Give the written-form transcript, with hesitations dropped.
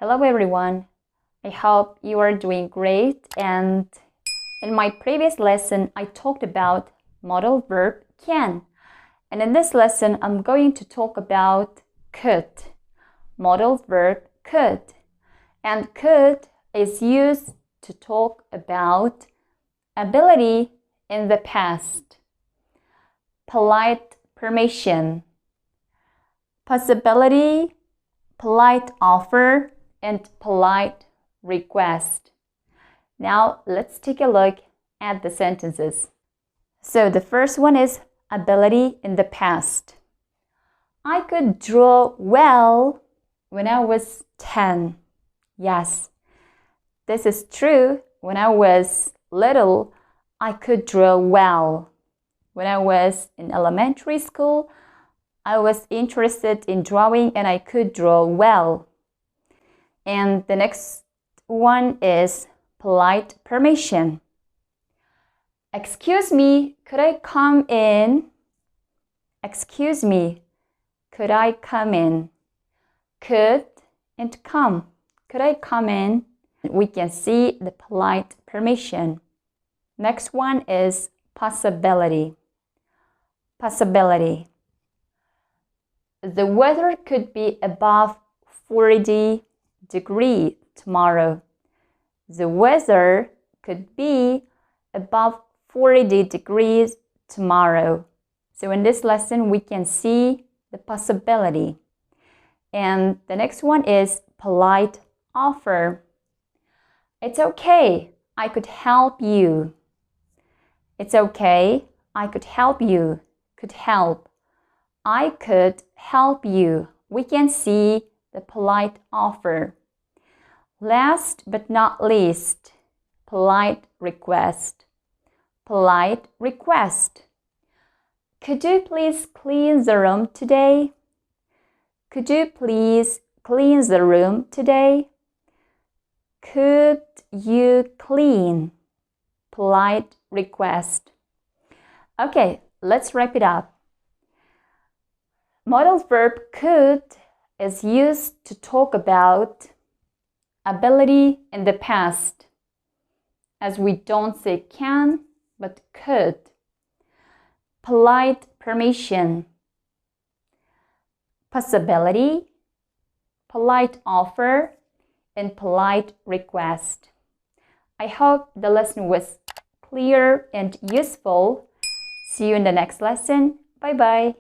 Hello everyone, I hope you are doing great, and in my previous lesson I talked about modal verb can, and in this lesson I'm going to talk about could. Modal verb could, and could is used to talk about ability in the past, polite permission, possibility, polite offer, and polite request. Now let's take a look at the sentences. So the first one is ability in the past. I could draw well when I was 10. Yes, this is true. When I was little, I could draw well. When I was in elementary school, I was interested in drawing and I could draw well. And the next one is polite permission. Excuse me, could I come in? Excuse me, could I come in? Could and come. Could I come in? We can see the polite permission. Next one is possibility. Possibility. The weather could be above 40 degrees tomorrow. The weather could be above 40 degrees tomorrow. So in this lesson, we can see the possibility. And the next one is polite offer. It's okay, I could help you. It's okay, I could help you. Could help. I could help you. We can see the polite offer. Last but not least, polite request. Polite request. Could you please clean the room today? Could you please clean the room today? Could you clean? Polite request. Okay, let's wrap it up. Modal verb could is used to talk about ability in the past, as we don't say can, but could. Polite permission, possibility, polite offer, and polite request. I hope the lesson was clear and useful. See you in the next lesson. Bye-bye.